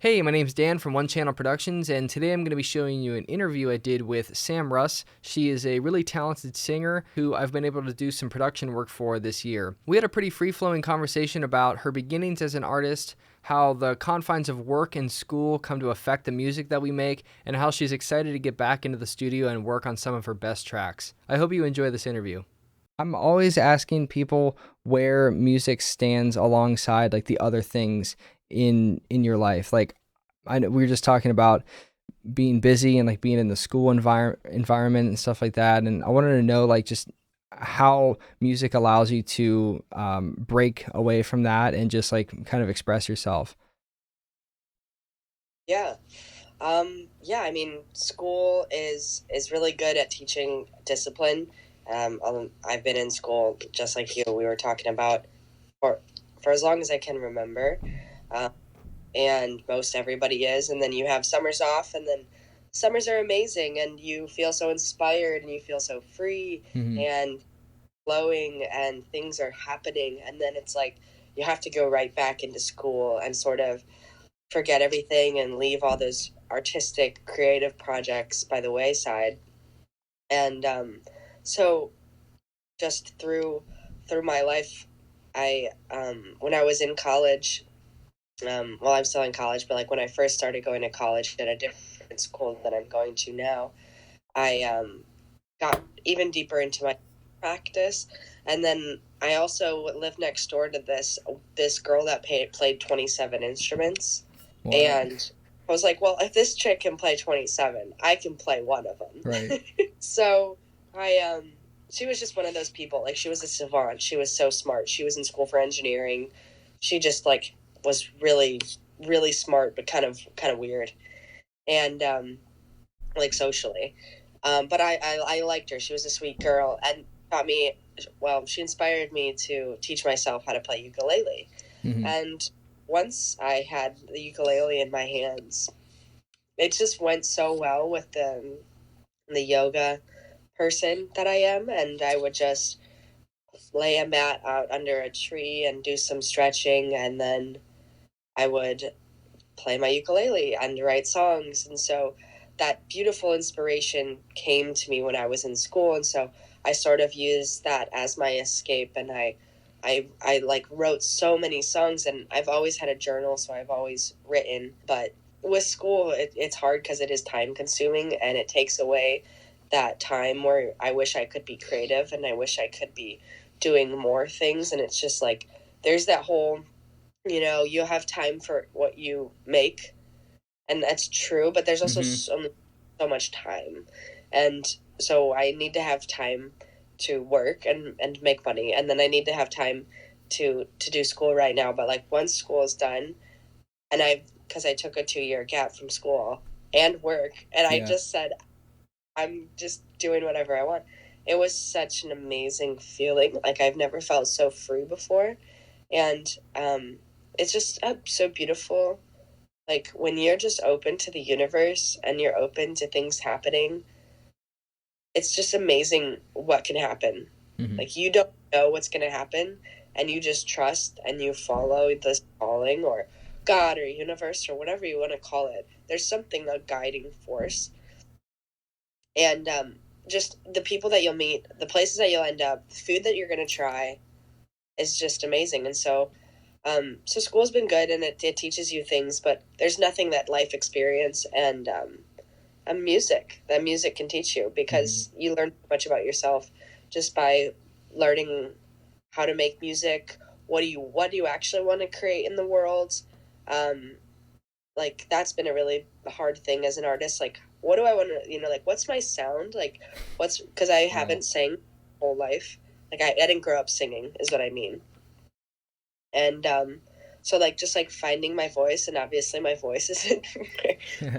Hey, my name's Dan from One Channel Productions, and today I'm going to be showing you an interview I did with Sam Russ. She is a really talented singer who I've been able to do some production work for this year. We had a pretty free-flowing conversation about her beginnings as an artist, how the confines of work and school come to affect the music that we make, and how she's excited to get back into the studio and work on some of her best tracks. I hope you enjoy this interview. I'm always asking people where music stands alongside like the other things in your life. Like I know we were just talking about being busy and like being in the school environment and stuff like that, and I wanted to know like just how music allows you to break away from that and just like kind of express yourself. Yeah. Yeah, I mean, school is really good at teaching discipline. I've been in school just like you. We were talking about for for as long as I can remember, um, and most everybody is. And then you have summers off, and then summers are amazing, and you feel so inspired, and you feel so free Hmm. and flowing, and things are happening. And then it's like you have to go right back into school and sort of forget everything and leave all those artistic creative projects by the wayside. And so just through my life, I when I was in college, well, I'm still in college, but like when I first started going to college at a different school than I'm going to now, I got even deeper into my practice. And then I also lived next door to this girl that played 27 instruments. What? And I was like, well, if this chick can play 27, I can play one of Right. them. So I she was just one of those people. Like, she was a savant. She was so smart. She was in school for engineering. She just like was really smart, but kind of weird. And like socially. But I liked her. She was a sweet girl and taught me, well, she inspired me to teach myself how to play ukulele. Hmm. And once I had the ukulele in my hands, it just went so well with the yoga person that I am. And I would just lay a mat out under a tree and do some stretching. And then I would play my ukulele and write songs. And so that beautiful inspiration came to me when I was in school. And so I sort of used that as my escape. And I like wrote so many songs, and I've always had a journal. So I've always written, but with school, it's hard because it is time consuming, and it takes away that time where I wish I could be creative and I wish I could be doing more things. And it's just like, there's that whole, you have time for what you make, and that's true, but there's also Hmm. so much time. And so I need to have time to work and make money, and then I need to have time to do school right now. But like once school is done, and I because I took a 2 year gap from school and work, and I Yeah. just said I'm just doing whatever I want. It was such an amazing feeling. Like, I've never felt so free before. And it's just so beautiful. Like, when you're just open to the universe and you're open to things happening, it's just amazing what can happen. Hmm. Like, you don't know what's going to happen, and you just trust and you follow this calling, or God, or universe, or whatever you want to call it. There's something, a guiding force. And just the people that you'll meet, the places that you'll end up, the food that you're going to try is just amazing. And so so school's been good, and it teaches you things, but there's nothing that life experience and music that music can teach you, Hmm. because you learn so much about yourself just by learning how to make music. What do you actually want to create in the world? Um, like, that's been a really hard thing as an artist. Like, what do I want to, like, what's my sound? Like, what's, because I Wow. haven't sang whole life. Like, I didn't grow up singing, is what I mean. And so like just like finding my voice, and obviously my voice isn't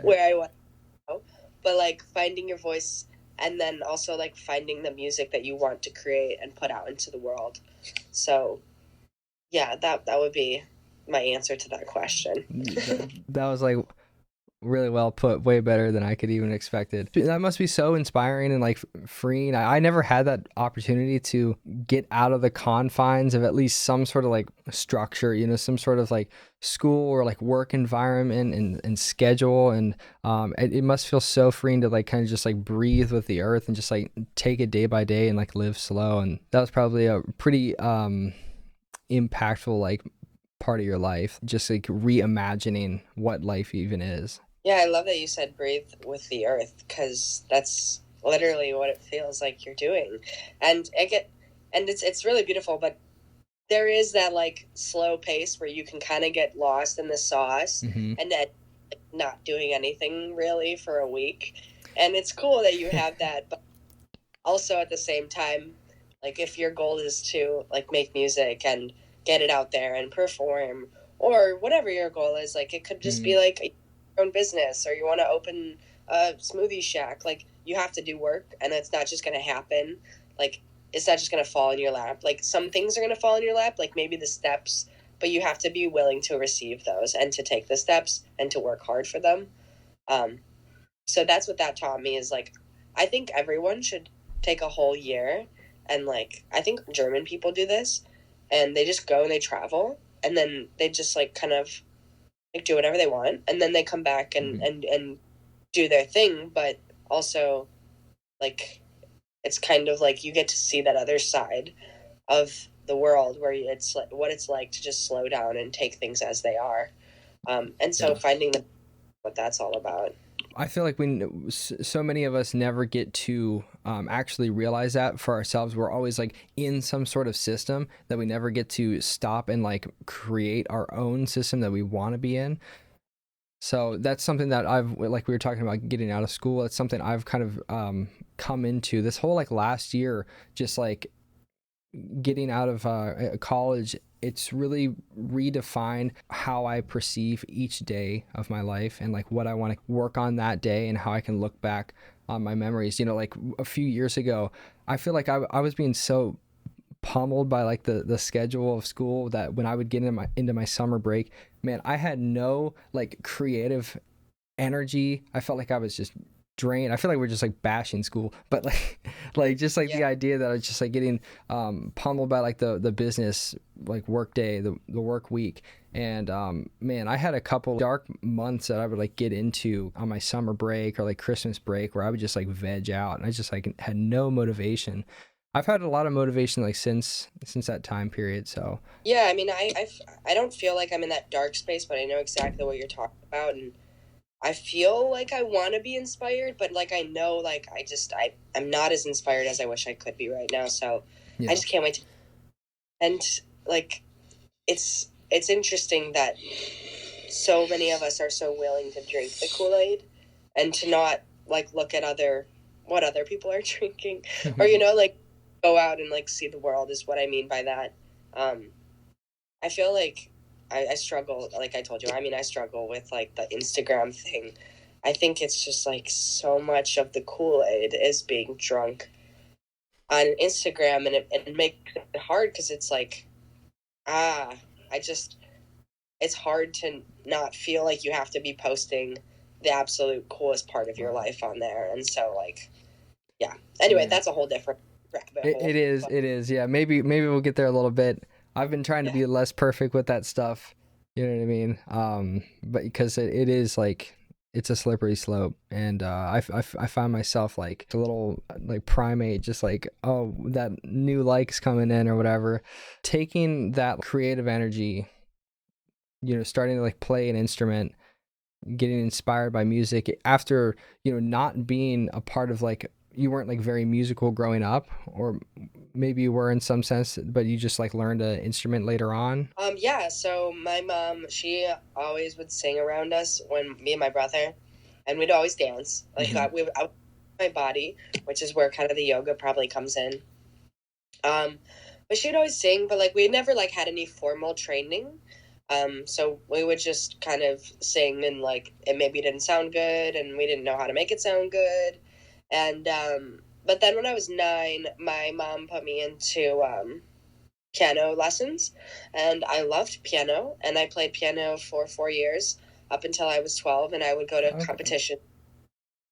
where I want to go, but like finding your voice, and then also like finding the music that you want to create and put out into the world. So yeah, that would be my answer to that question. That was like Really well put, way better than I could even expected. That must be so inspiring and like freeing. I never had that opportunity to get out of the confines of at least some sort of like structure, you know, some sort of like school or like work environment and schedule. And it must feel so freeing to like kind of just like breathe with the earth and just like take it day by day and like live slow. And that was probably a pretty impactful like part of your life, just like reimagining what life even is. Yeah, I love that you said breathe with the earth because that's literally what it feels like you're doing, and it's really beautiful. But there is that like slow pace where you can kind of get lost in the sauce, Mm-hmm. and then not doing anything really for a week, and it's cool that you have that. But also at the same time, like if your goal is to like make music and get it out there and perform or whatever your goal is, like it could just be like your own business or you want to open a smoothie shack, like you have to do work and it's not just going to happen. Like it's not just going to fall in your lap. Like some things are going to fall in your lap, like maybe the steps, but you have to be willing to receive those and to take the steps and to work hard for them. um, so that's what that taught me is like I think everyone should take a whole year, and like I think German people do this and they just go and they travel and then they just like kind of like do whatever they want and then they come back and do their thing, but also like it's kind of like you get to see that other side of the world where it's like what it's like to just slow down and take things as they are. And so Yeah. finding what that's all about. I feel like so many of us never get to actually realize that for ourselves. We're always like in some sort of system that we never get to stop and like create our own system that we want to be in. So that's something that I've, like we were talking about getting out of school. It's something I've kind of come into this whole like last year, just like getting out of college. It's really redefined how I perceive each day of my life and like what I want to work on that day and how I can look back on my memories. You know, like a few years ago, I feel like I was being so pummeled by like the schedule of school that when I would get into my summer break, man, I had no like creative energy. I felt like I was just drained. I feel like we're just like bashing school, but like like just like the idea that I was just like getting pummeled by like the business like work day, the work week. And man, I had a couple dark months that I would like get into on my summer break or like Christmas break where I would just like veg out and I just like had no motivation. I've had a lot of motivation like since that time period. So Yeah, I mean, I don't feel like I'm in that dark space, but I know exactly what you're talking about, and I feel like I want to be inspired, but like I know, like I'm not as inspired as I wish I could be right now. So yeah. I just can't wait to. And like, it's interesting that so many of us are so willing to drink the Kool-Aid and to not like look at what other people are drinking, or like go out and like see the world is what I mean by that. I feel like I struggle, like I told you, I mean, I struggle with like the Instagram thing. I think it's just like so much of the Kool-Aid is being drunk on Instagram, and it makes it hard because it's like, I just, it's hard to not feel like you have to be posting the absolute coolest part of your life on there. And so like, yeah. Anyway, that's a whole different rabbit hole. It is. Yeah. Maybe we'll get there a little bit. I've been trying to be less perfect with that stuff. You know what I mean? But because it is like, it's a slippery slope. And I find myself like a little like primate, just like, oh, that new likes coming in or whatever. Taking that creative energy, starting to like play an instrument, getting inspired by music after, not being a part of like, you weren't like very musical growing up, or maybe you were in some sense, but you just like learned an instrument later on. Yeah, so my mom, she always would sing around us when me and my brother, and we'd always dance. Like I would my body, which is where kind of the yoga probably comes in. But she'd always sing, but like we never like had any formal training. So we would just kind of sing and like it maybe didn't sound good and we didn't know how to make it sound good. And but then when I was 9, my mom put me into piano lessons, and I loved piano, and I played piano for 4 years. up until I was 12, and I would go to Okay. competition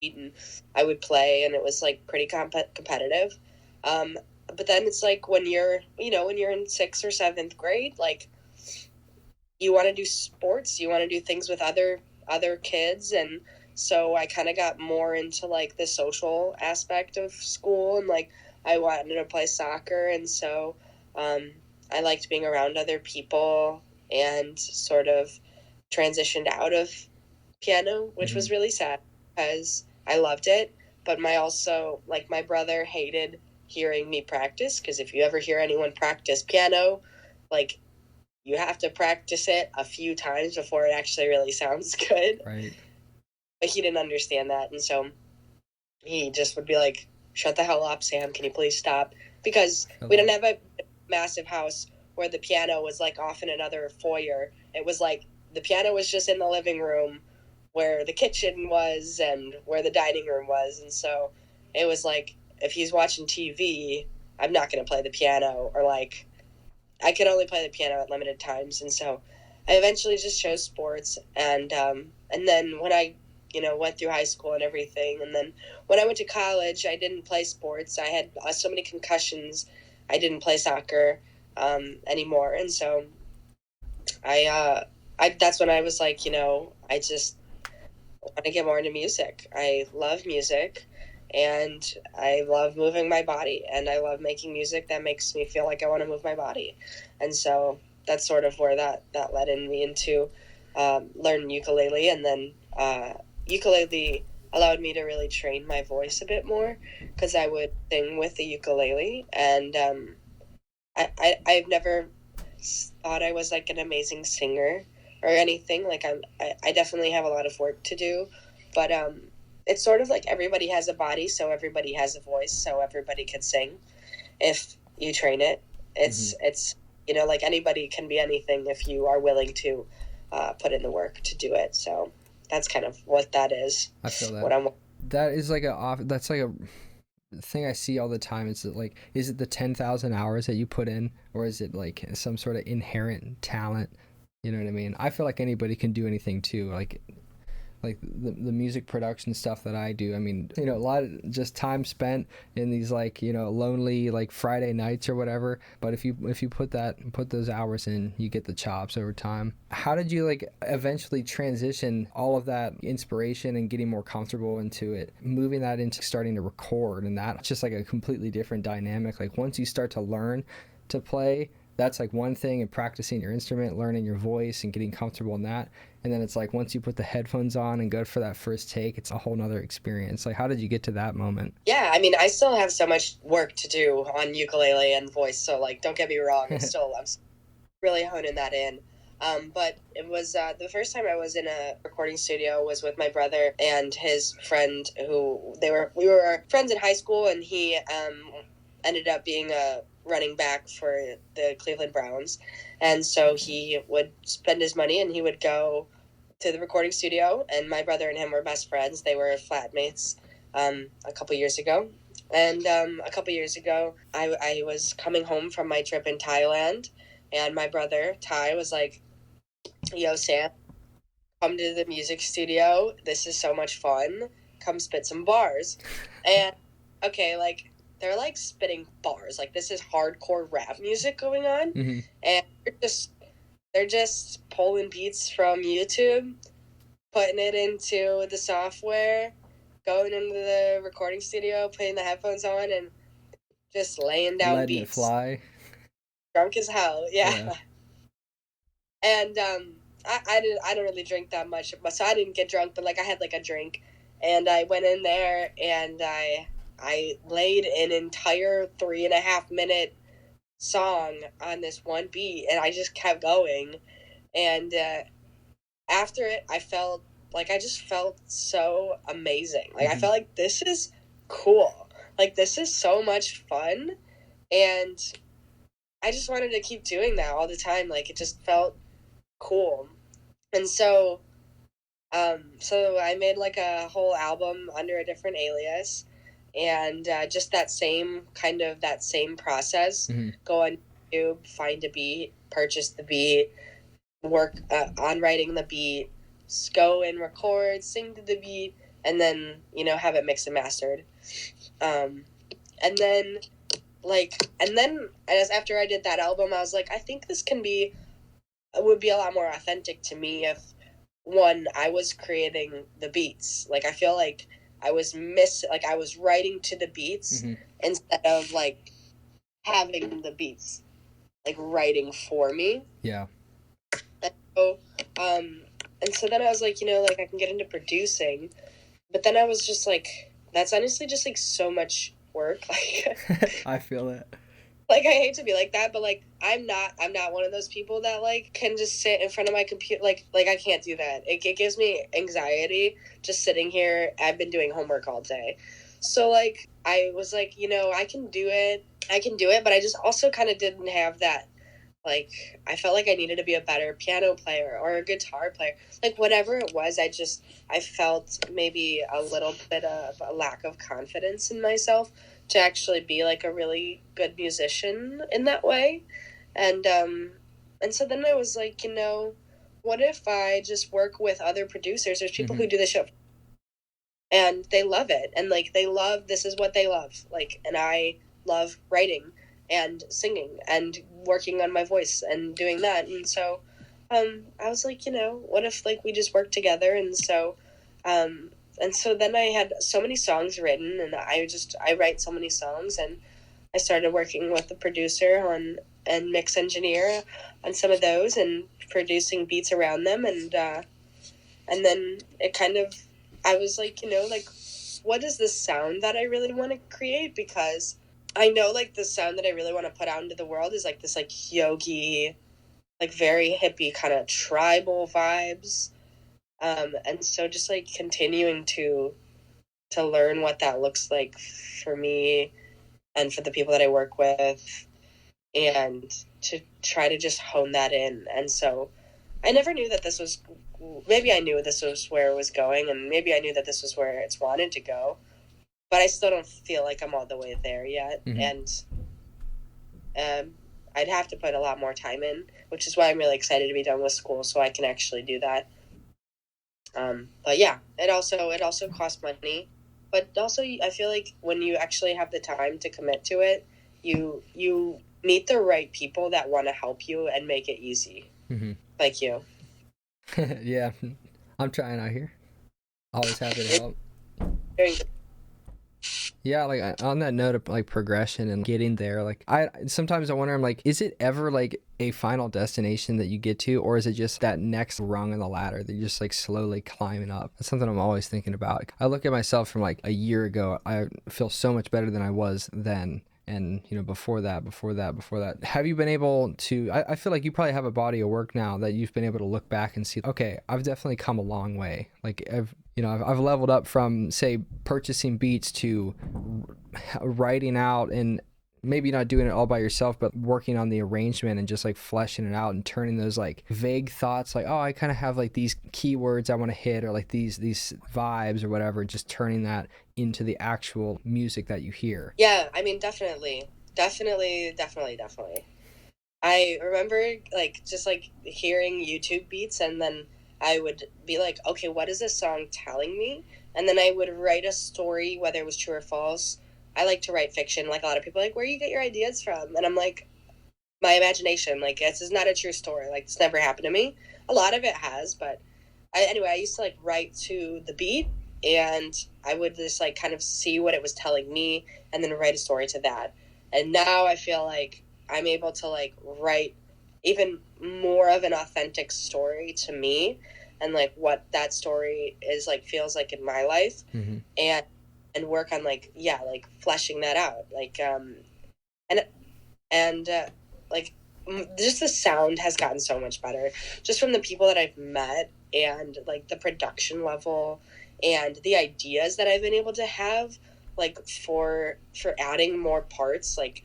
and I would play, and it was like pretty competitive. But then it's like when you're in 6th or 7th grade, like you want to do sports, you want to do things with other kids, and so I kind of got more into like the social aspect of school, and like I wanted to play soccer, and so I liked being around other people, and sort of transitioned out of piano, which was really sad because I loved it, but my brother hated hearing me practice, because if you ever hear anyone practice piano, like you have to practice it a few times before it actually really sounds good. Right. But he didn't understand that, and so he just would be like, "Shut the hell up, Sam. Can you please stop?" Because we didn't have a massive house where the piano was like off in another foyer. It was like the piano was just in the living room where the kitchen was and where the dining room was, and so it was like if he's watching TV, I'm not going to play the piano, or like I could only play the piano at limited times, and so I eventually just chose sports, and then when I went through high school and everything, and then when I went to college, I didn't play sports. I had so many concussions, I didn't play soccer anymore, and so I that's when I was like, I just want to get more into music. I love music, and I love moving my body, and I love making music that makes me feel like I want to move my body, and so that's sort of where that led me into learning ukulele, and then ukulele allowed me to really train my voice a bit more, because I would sing with the ukulele, and I've never thought I was like an amazing singer or anything. Like I definitely have a lot of work to do, but it's sort of like everybody has a body, so everybody has a voice, so everybody can sing if you train it. It's like anybody can be anything if you are willing to put in the work to do it. So that's kind of what that is. I feel that. What I'm. That is like that's like a thing I see all the time. Is it the 10,000 hours that you put in, or is it like some sort of inherent talent? You know what I mean? I feel like anybody can do anything too. Like the music production stuff that I do. I mean, a lot of just time spent in these lonely Friday nights or whatever. But if you put those hours in, you get the chops over time. How did you eventually transition all of that inspiration and getting more comfortable into it, moving that into starting to record, and that's just like a completely different dynamic. Like once you start to learn to play, that's like one thing, and practicing your instrument, learning your voice and getting comfortable in that. And then it's like once you put the headphones on and go for that first take, it's a whole nother experience. Like, how did you get to that moment? Yeah, I mean, I still have so much work to do on ukulele and voice, so don't get me wrong, I'm really honing that in. But it was the first time I was in a recording studio was with my brother and his friend, we were friends in high school, and he ended up being a running back for the Cleveland Browns, and so he would spend his money and he would go to the recording studio, and my brother and him were best friends. They were flatmates a couple years ago, and a couple years ago I was coming home from my trip in Thailand, and my brother Ty was like, "Yo, Sam, come to the music studio. This is so much fun. Come spit some bars." And okay, they're spitting bars. This is hardcore rap music going on. Mm-hmm. And they're just pulling beats from YouTube, putting it into the software, going into the recording studio, putting the headphones on, and just laying down letting beats. It fly. Drunk as hell, yeah. And I don't really drink that much, so I didn't get drunk, but I had a drink, and I went in there and I laid an entire 3.5 minute song on this one beat, and I just kept going. And after it, I felt I just felt so amazing. I felt like this is cool. This is so much fun, and I just wanted to keep doing that all the time. It just felt cool. And so I made a whole album under a different alias. And just that same process. Go on YouTube, find a beat, purchase the beat, work on writing the beat, go and record, sing to the beat, and then, you know, have it mixed and mastered. And then as after I did that album, I was like, I think this would be a lot more authentic to me if, one, I was creating the beats. Like, I feel like I was I was writing to the beats instead of like having the beats like writing for me. Yeah. And so then I was like, you know, like I can get into producing, but then I was just like, that's honestly just like so much work. Like, I feel it. Like, I hate to be like that, but like I'm not one of those people that like can just sit in front of my computer. Like I can't do that. It gives me anxiety just sitting here. I've been doing homework all day. So like I was like, you know, I can do it, but I just also kind of didn't have that. Like, I felt like I needed to be a better piano player or a guitar player. Like, whatever it was, I felt maybe a little bit of a lack of confidence in myself to actually be, like, a really good musician in that way. And so then I was like, you know, what if I just work with other producers? There's people who do the show, and they love it. And, like, this is what they love. Like, and I love writing and singing and working on my voice and doing that. And so I was like, you know, what if like we just work together? And so then I had so many songs written, and I write so many songs, and I started working with the producer and mix engineer on some of those and producing beats around them. And then it kind of, I was like, you know, like, what is the sound that I really want to create? Because I know, like, the sound that I really want to put out into the world is, like, this, like, yogi, like, very hippie kind of tribal vibes. And so just, like, continuing to learn what that looks like for me and for the people that I work with, and to try to just hone that in. And so I never knew that this was, maybe I knew this was where it was going, and maybe I knew that this was where it's wanted to go. But I still don't feel like I'm all the way there yet. And I'd have to put a lot more time in, which is why I'm really excited to be done with school so I can actually do that. But yeah, it also costs money. But also, I feel like when you actually have the time to commit to it, you meet the right people that want to help you and make it easy. Like you. Yeah, I'm trying out here. Always happy to help. Yeah, like on that note of like progression and getting there, like sometimes I wonder, I'm like, is it ever like a final destination that you get to, or is it just that next rung on the ladder that you're just like slowly climbing up? That's something I'm always thinking about. I look at myself from like a year ago, I feel so much better than I was then. And, you know, before that. Have you been able to, I feel like you probably have a body of work now that you've been able to look back and see, okay, I've definitely come a long way. Like I've leveled up from, say, purchasing beats to writing out, and maybe not doing it all by yourself, but working on the arrangement and just like fleshing it out and turning those like vague thoughts, like, oh, I kind of have like these keywords I want to hit, or like these vibes or whatever, just turning that into the actual music that you hear. Yeah, I mean, definitely. I remember like just like hearing YouTube beats, and then I would be like, okay, what is this song telling me? And then I would write a story, whether it was true or false. I like to write fiction. Like, a lot of people are like, where do you get your ideas from? And I'm like, my imagination. Like, this is not a true story. Like, this never happened to me. A lot of it has, but anyway, I used to like write to the beat, and I would just like kind of see what it was telling me and then write a story to that. And now I feel like I'm able to like write even more of an authentic story to me, and like what that story is like, feels like in my life. And work on like, yeah, like fleshing that out. Like, like just the sound has gotten so much better just from the people that I've met, and like the production level and the ideas that I've been able to have, like for adding more parts. Like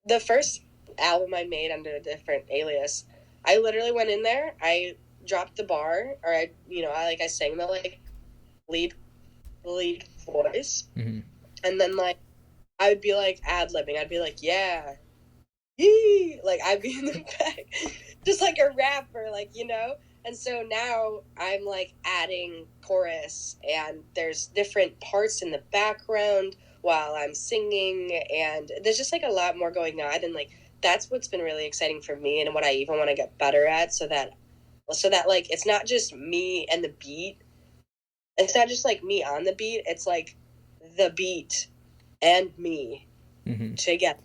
the first album I made under a different alias, I literally went in there, I dropped the bar, or I sang the like lead voice, and then like I would be like ad-libbing. I'd be like, yeah, yee, like I'd be in the back just like a rapper, like, you know. And so now I'm like adding chorus, and there's different parts in the background while I'm singing, and there's just like a lot more going on. And like that's what's been really exciting for me, and what I even want to get better at, so that like it's not just me and the beat. It's not just like me on the beat. It's like the beat and me together.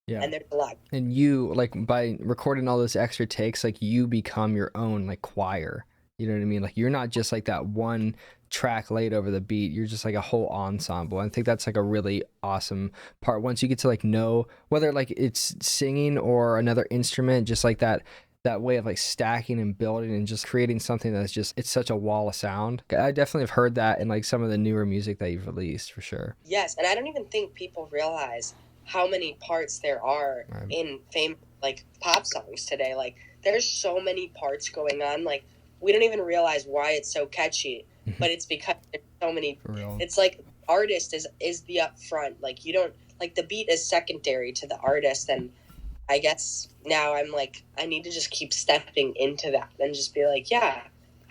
Yeah. And there's a lot. And you, like, by recording all those extra takes, like, you become your own, like, choir. You know what I mean? Like, you're not just like that one track laid over the beat. You're just like a whole ensemble. I think that's like a really awesome part. Once you get to like know whether like it's singing or another instrument, just like that way of like stacking and building and just creating something that's just, it's such a wall of sound. I definitely have heard that in like some of the newer music that you've released, for sure. Yes, and I don't even think people realize how many parts there are in famous like pop songs today. Like there's so many parts going on. Like we don't even realize why it's so catchy, but it's because there's so many. For real. It's like artist is the upfront. Like you don't, like the beat is secondary to the artist. And I guess now I'm like, I need to just keep stepping into that and just be like, yeah,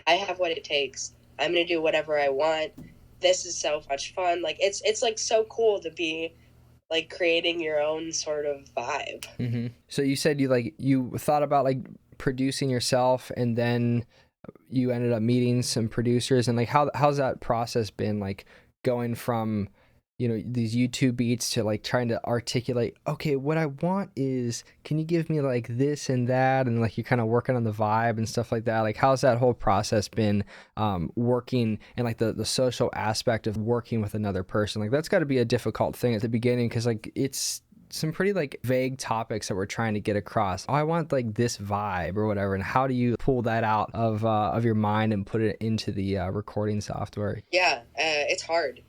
I have what it takes. I'm gonna do whatever I want. This is so much fun. Like it's like so cool to be like creating your own sort of vibe. So you said you thought about like producing yourself, and then you ended up meeting some producers, and like how's that process been, like going from these YouTube beats to like trying to articulate, okay, what I want is, can you give me like this and that, and like you're kind of working on the vibe and stuff like that. Like how's that whole process been, working, and like the social aspect of working with another person? Like that's got to be a difficult thing at the beginning, because like it's some pretty like vague topics that we're trying to get across. Oh, I want like this vibe or whatever. And how do you pull that out of your mind and put it into the recording software? Yeah, it's hard.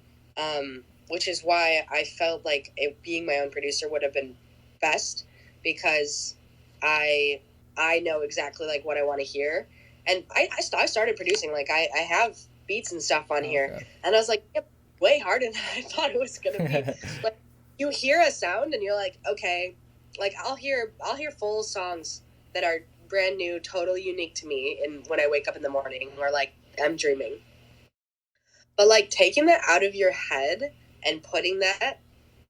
Which is why I felt like being my own producer would have been best, because I know exactly like what I want to hear. And I started producing, like I have beats and stuff on here, and I was like, yep, way harder than I thought it was gonna be. Like you hear a sound and you're like, okay, like I'll hear full songs that are brand new, totally unique to me, and when I wake up in the morning, or like I'm dreaming. But like taking that out of your head and putting that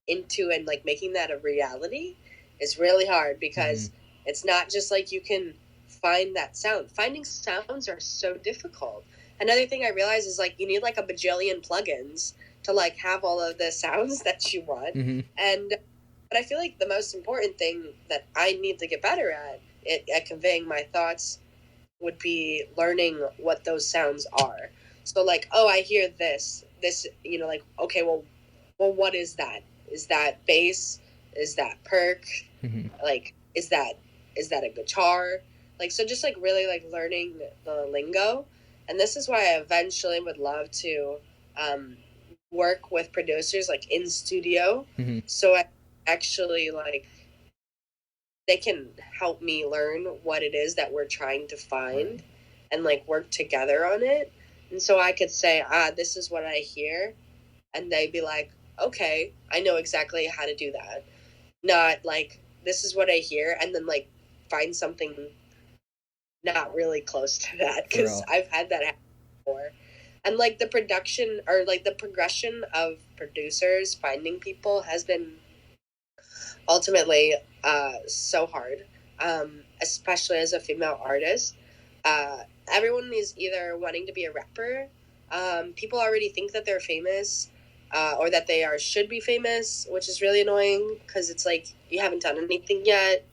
into, and like making that a reality is really hard, because it's not just like you can find that sound. Finding sounds are so difficult. Another thing I realized is like you need like a bajillion plugins to like have all of the sounds that you want. But I feel like the most important thing that I need to get better at conveying my thoughts would be learning what those sounds are. So like, oh, I hear this, like, okay, well, what is that? Is that bass? Is that perk? Like, is that a guitar? Like, so just like really like learning the lingo. And this is why I eventually would love to work with producers like in studio. So I actually like, they can help me learn what it is that we're trying to find and like work together on it. And so I could say, this is what I hear. And they'd be like, okay, I know exactly how to do that. Not like, this is what I hear, and then like find something not really close to that, because I've had that happen before. And like the production, or like the progression of producers finding people has been ultimately so hard, especially as a female artist. Everyone is either wanting to be a rapper. People already think that they're famous, or that they should be famous, which is really annoying, because it's like you haven't done anything yet.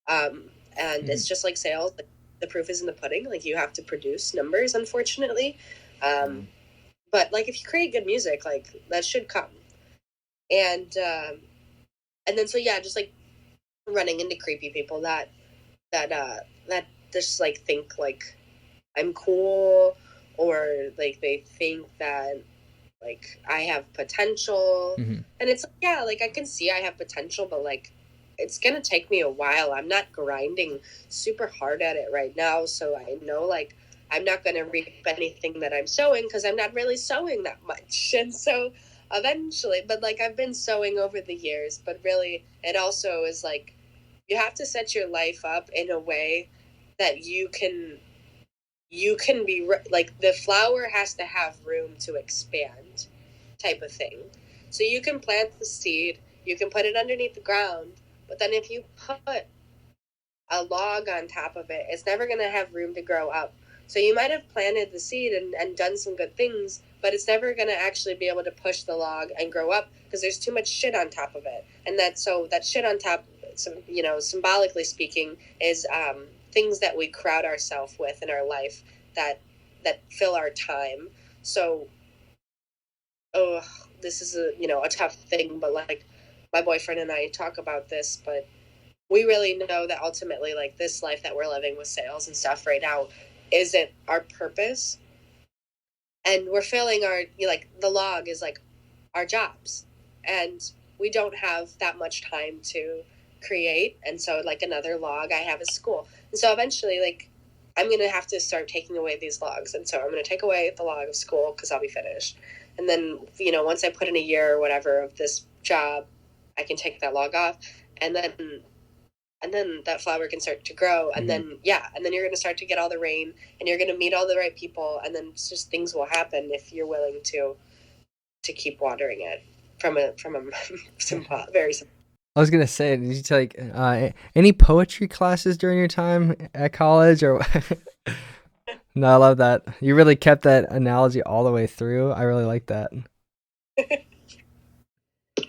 And it's just like sales. Like, the proof is in the pudding. Like you have to produce numbers, unfortunately. But like if you create good music, like that should come. And then so yeah, just like running into creepy people that just like think like I'm cool, or like they think that like I have potential. And it's like, yeah, like I can see I have potential, but like it's gonna take me a while. I'm not grinding super hard at it right now, so I know like I'm not gonna reap anything that I'm sowing, because I'm not really sowing that much. And so eventually, but like I've been sowing over the years, but really it also is like you have to set your life up in a way that you can you can be like the flower has to have room to expand, type of thing. So you can plant the seed, you can put it underneath the ground, but then if you put a log on top of it, it's never going to have room to grow up. So you might have planted the seed and done some good things, but it's never going to actually be able to push the log and grow up because there's too much shit on top of it. And that shit on top, symbolically speaking, is things that we crowd ourselves with in our life that fill our time. So, oh, this is a tough thing, but like my boyfriend and I talk about this, but we really know that ultimately, like, this life that we're living with sales and stuff right now isn't our purpose. And we're filling the log is like our jobs. And we don't have that much time to create. And so, like, another log I have is school. And so eventually, like, I'm going to have to start taking away these logs. And so I'm going to take away the log of school because I'll be finished. And then, once I put in a year or whatever of this job, I can take that log off. And then that flower can start to grow, and then you're going to start to get all the rain, and you're going to meet all the right people, and then it's just things will happen if you're willing to keep watering it from a very simple. I was gonna say, did you take any poetry classes during your time at college, or? No, I love that. You really kept that analogy all the way through. I really like that.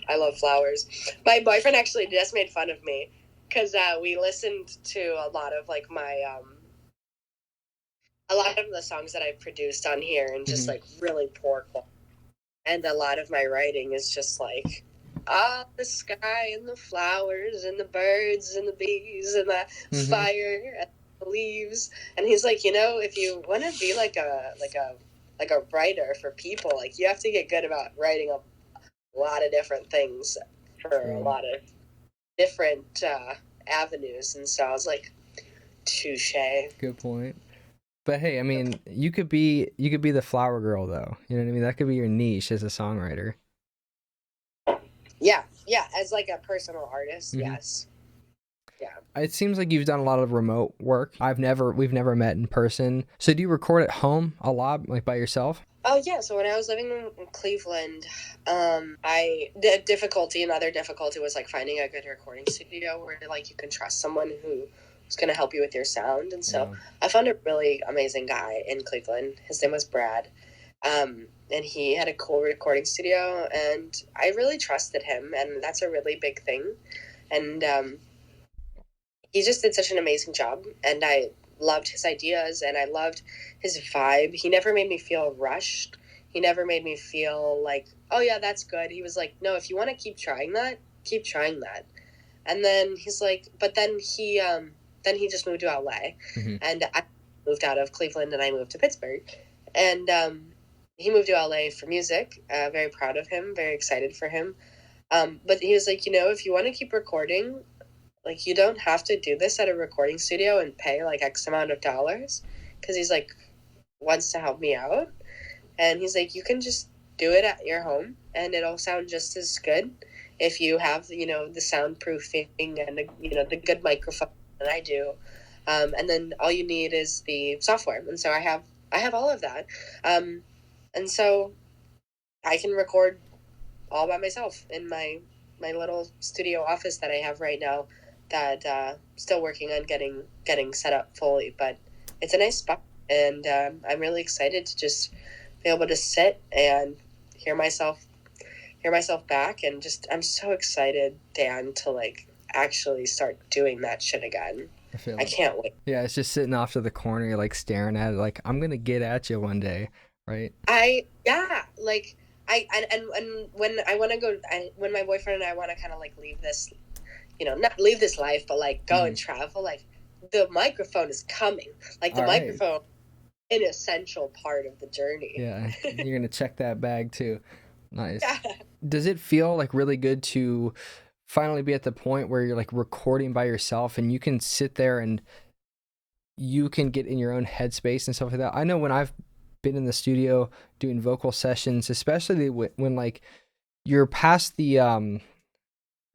I love flowers. My boyfriend actually just made fun of me because we listened to a lot of like a lot of the songs that I've produced on here, and just like really poor quality. And a lot of my writing is just like, the sky and the flowers and the birds and the bees and the fire and the leaves. And he's like, if you want to be like a writer for people, like, you have to get good about writing a lot of different things for a lot of different avenues. And so I was like, touche. Good point. But hey, I mean, you could be the flower girl, though. You know what I mean? That could be your niche as a songwriter. Yeah, as like a personal artist, yes. Yeah. It seems like you've done a lot of remote work. We've never met in person. So do you record at home a lot, like by yourself? Oh yeah. So when I was living in Cleveland, another difficulty was like finding a good recording studio where like you can trust someone who is going to help you with your sound. And so I found a really amazing guy in Cleveland. His name was Brad. And he had a cool recording studio, and I really trusted him, and that's a really big thing. And he just did such an amazing job, and I loved his ideas, and I loved his vibe. He never made me feel rushed. He never made me feel like, oh yeah, that's good. He was like, no, if you want to keep trying that, keep trying that. And then he's like, but then he just moved to LA, and I moved out of Cleveland, and I moved to Pittsburgh, and he moved to LA for music. Very proud of him, very excited for him. But he was like, if you want to keep recording, like, you don't have to do this at a recording studio and pay like X amount of dollars, because he's like, wants to help me out. And he's like, you can just do it at your home and it'll sound just as good if you have, the soundproofing and the good microphone that I do. And then all you need is the software. And so I have all of that. And so I can record all by myself in my little studio office that I have right now, that still working on getting set up fully. But it's a nice spot, and I'm really excited to just be able to sit and hear myself back. And just, I'm so excited, Dan, to like actually start doing that shit again. I can't wait. Yeah, it's just sitting off to the corner, you're like staring at it like, I'm gonna get at you one day. Right. And when I want to go, when my boyfriend and I want to kind of like leave this, not leave this life, but like go and travel, like the microphone is coming, like the microphone, an essential part of the journey. Yeah. You're going to check that bag too. Nice. Yeah. Does it feel like really good to finally be at the point where you're like recording by yourself and you can sit there and you can get in your own headspace and stuff like that? I know when I've been in the studio doing vocal sessions, especially when like you're past the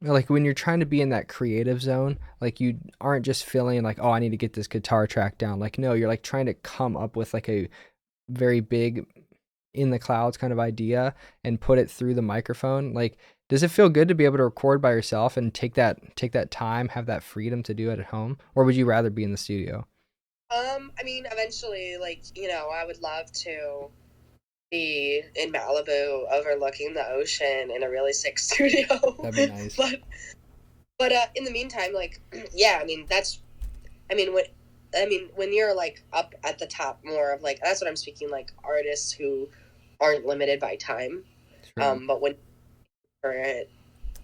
Like when you're trying to be in that creative zone, like you aren't just feeling like, oh, I need to get this guitar track down. Like, no, you're like trying to come up with like a very big in the clouds kind of idea and put it through the microphone. Like, does it feel good to be able to record by yourself and take that time, have that freedom to do it at home? Or would you rather be in the studio? I mean, eventually, like, I would love to be in Malibu overlooking the ocean in a really sick studio. That'd be nice. But in the meantime, like, yeah, I mean, when you're like up at the top more of like, that's what I'm speaking, like artists who aren't limited by time. True. But when for it,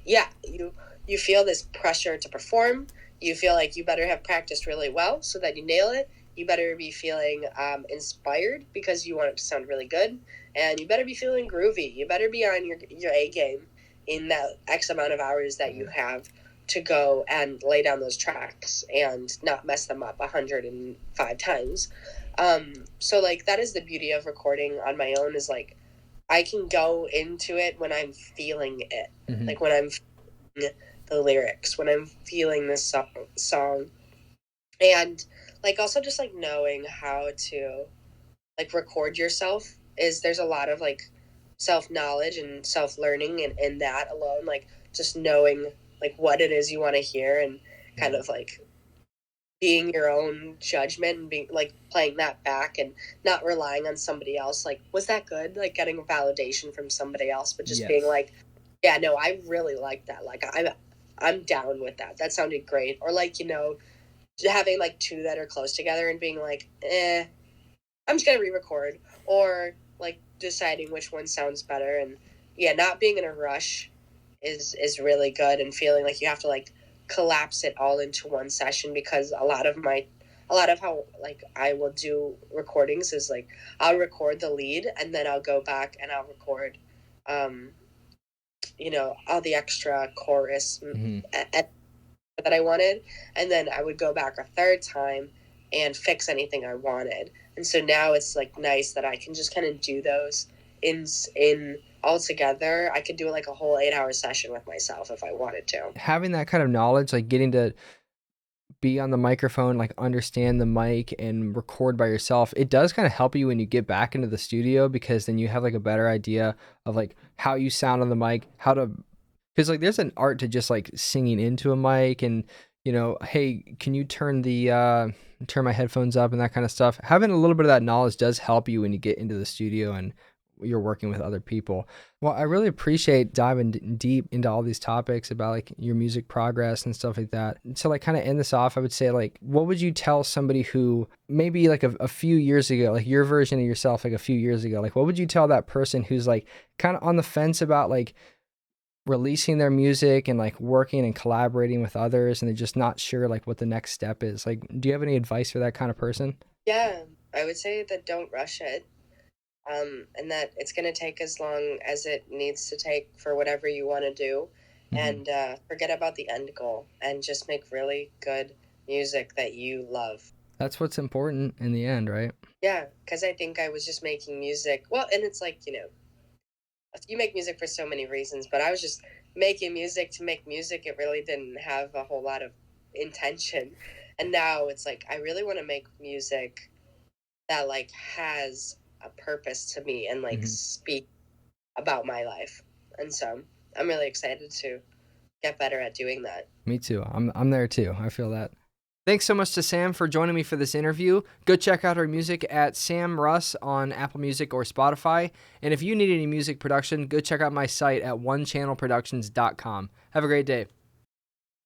yeah, you feel this pressure to perform. You feel like you better have practiced really well so that you nail it. You better be feeling inspired because you want it to sound really good, and you better be feeling groovy. You better be on your A game in that X amount of hours that you have to go and lay down those tracks and not mess them up 105 times. So like that is the beauty of recording on my own, is like I can go into it when I'm feeling it, like when I'm feeling the lyrics, when I'm feeling this song, and like also just like knowing how to like record yourself is, there's a lot of like self-knowledge and self-learning in that alone, like just knowing like what it is you want to hear and kind of like being your own judgment and being like playing that back and not relying on somebody else, like was that good, like getting a validation from somebody else, but just being like, yeah, no, I really like that, like I'm down with that, that sounded great. Or like, having like two that are close together and being like, I'm just gonna re-record, or like deciding which one sounds better. And yeah, not being in a rush is really good, and feeling like you have to like collapse it all into one session, because a lot of how like I will do recordings is like I'll record the lead and then I'll go back and I'll record all the extra chorus that I wanted, and then I would go back a third time and fix anything I wanted. And so now it's like nice that I can just kind of do those in all together. I could do like a whole 8-hour session with myself if I wanted to. Having that kind of knowledge, like getting to be on the microphone, like understand the mic and record by yourself, it does kind of help you when you get back into the studio, because then you have like a better idea of like how you sound on the mic, how to, because like there's an art to just like singing into a mic and, hey, can you turn my headphones up and that kind of stuff. Having a little bit of that knowledge does help you when you get into the studio and you're working with other people. Well, I really appreciate diving deep into all these topics about like your music progress and stuff like that. So like kind of end this off, I would say like, what would you tell somebody who maybe like a few years ago, like your version of yourself, like a few years ago, like what would you tell that person who's like kind of on the fence about like releasing their music and like working and collaborating with others, and they're just not sure like what the next step is? Like, do you have any advice for that kind of person? Yeah, I would say that don't rush it. And that it's going to take as long as it needs to take for whatever you want to do, and forget about the end goal and just make really good music that you love. That's what's important in the end, right? Yeah, because I think I was just making music. Well, and it's like, you make music for so many reasons, but I was just making music to make music. It really didn't have a whole lot of intention. And now it's like, I really want to make music that like has a purpose to me and like speak about my life. And so I'm really excited to get better at doing that. Me too. I'm there too. I feel that. Thanks so much to Sam for joining me for this interview. Go check out her music at Sam Russ on Apple Music or Spotify. And if you need any music production, go check out my site at onechannelproductions.com. Have a great day.